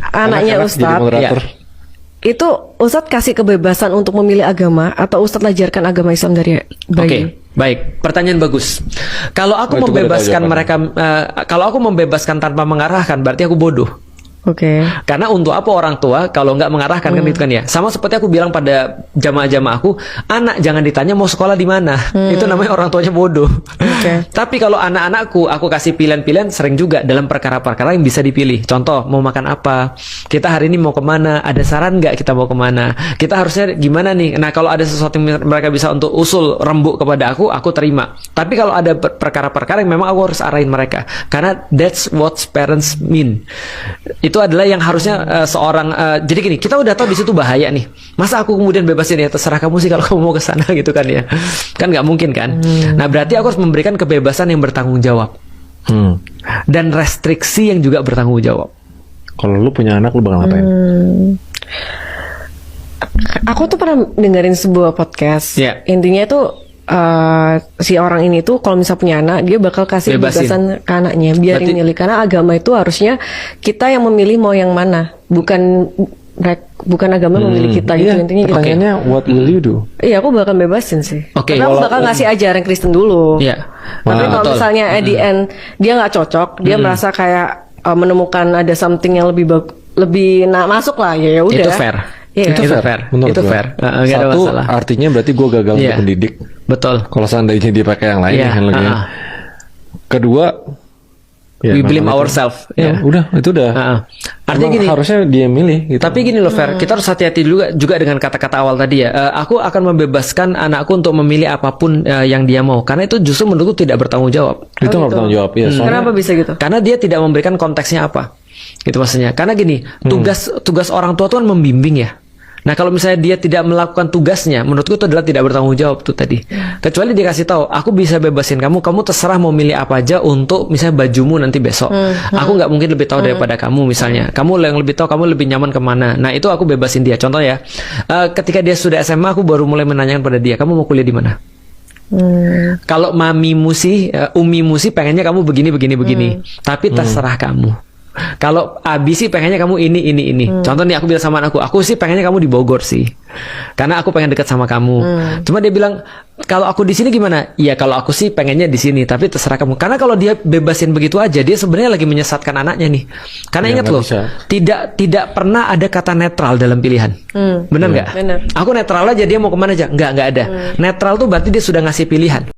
anaknya Enak-enak jadi Ustadz, moderator. itu Ustadz kasih kebebasan untuk memilih agama atau Ustadz ajarkan agama Islam dari bayi? Oke, baik. Pertanyaan bagus. Kalau aku Oh, itu membebaskan gue udah tahu mereka, kalau aku membebaskan tanpa mengarahkan, berarti aku bodoh. Oke. Karena untuk apa orang tua kalau nggak mengarahkan kan gitu kan ya. Sama seperti aku bilang pada jamaah-jamaah aku, anak jangan ditanya mau sekolah di mana. Itu namanya orang tuanya bodoh. Oke. Tapi kalau anak-anakku aku kasih pilihan-pilihan, sering juga dalam perkara-perkara yang bisa dipilih. Contoh, mau makan apa? Kita hari ini mau kemana? Ada saran nggak kita mau kemana? Kita harusnya gimana nih? Nah, kalau ada sesuatu yang mereka bisa untuk usul rembuk kepada aku terima. Tapi kalau ada perkara-perkara yang memang aku harus arahin mereka. Karena that's what parents mean. Itu adalah yang harusnya seorang jadi gini, kita udah tahu di situ bahaya nih. Masa aku kemudian bebasin ya, terserah kamu sih kalau kamu mau ke sana gitu kan ya. Kan nggak mungkin kan. Nah, berarti aku harus memberikan kebebasan yang bertanggung jawab. Dan restriksi yang juga bertanggung jawab. Kalau lu punya anak, lu bakal ngapain? Aku tuh pernah dengerin sebuah podcast. Iya. Intinya tuh si orang ini tuh kalau misalnya punya anak, dia bakal kasih Bebasin. kebebasan ke anaknya, biarin Berarti- milih. Karena agama itu harusnya kita yang memilih mau yang mana, bukan agama memilih kita gitu. Iya, Intinya gitu. pertanyaannya what will you do? Iya, aku bakal bebasin sih. Oke, Tapi aku bakal ngasih ajaran Kristen dulu. Iya. Tapi kalau Betul. misalnya at the end dia nggak cocok, dia merasa kayak menemukan ada something yang lebih masuk lah, ya udah. Itu fair. Iya. Itu fair. Menurut Itu gua. fair. Nggak ada Satu, masalah. artinya berarti gue gagal Iya. untuk mendidik. Betul. Kalau seandainya dia pakai yang lain, Iya, handlingnya. Kedua, ya, We blame memang itu. ourselves. Ya, Ya. udah, itu udah. Artinya Emang gini. harusnya dia milih gitu. Tapi gini loh Fer, kita harus hati-hati juga dengan kata-kata awal tadi ya. Aku akan membebaskan anakku untuk memilih apapun yang dia mau, karena itu justru menurutku tidak bertanggung jawab. Itu nggak bertanggung jawab ya. Soalnya Kenapa bisa gitu? Karena dia tidak memberikan konteksnya apa, gitu maksudnya. Karena gini, tugas orang tua itu kan membimbing ya. Nah, kalau misalnya dia tidak melakukan tugasnya, menurutku itu adalah tidak bertanggung jawab tuh tadi. Kecuali dia kasih tahu, aku bisa bebasin kamu terserah mau milih apa aja untuk misalnya bajumu nanti besok. Aku nggak mungkin lebih tahu daripada kamu misalnya. Kamu yang lebih tahu, kamu lebih nyaman kemana. Nah, itu aku bebasin dia. Contoh ya, ketika dia sudah SMA, aku baru mulai menanyakan pada dia, kamu mau kuliah di mana? Kalau mamimu sih, umimu sih pengennya kamu begini. Tapi terserah kamu. Kalau Abi sih pengennya kamu ini. Contoh nih aku bilang sama anakku, aku sih pengennya kamu di Bogor sih. Karena aku pengen dekat sama kamu. Cuma dia bilang, kalau aku di sini gimana? Iya, kalau aku sih pengennya di sini, tapi terserah kamu. Karena kalau dia bebasin begitu aja, dia sebenarnya lagi menyesatkan anaknya nih. Karena Ya, ingat nggak loh, bisa. tidak pernah ada kata netral dalam pilihan. Benar nggak? Benar. Aku netral aja, dia mau kemana aja? Nggak ada. Netral tuh berarti dia sudah ngasih pilihan.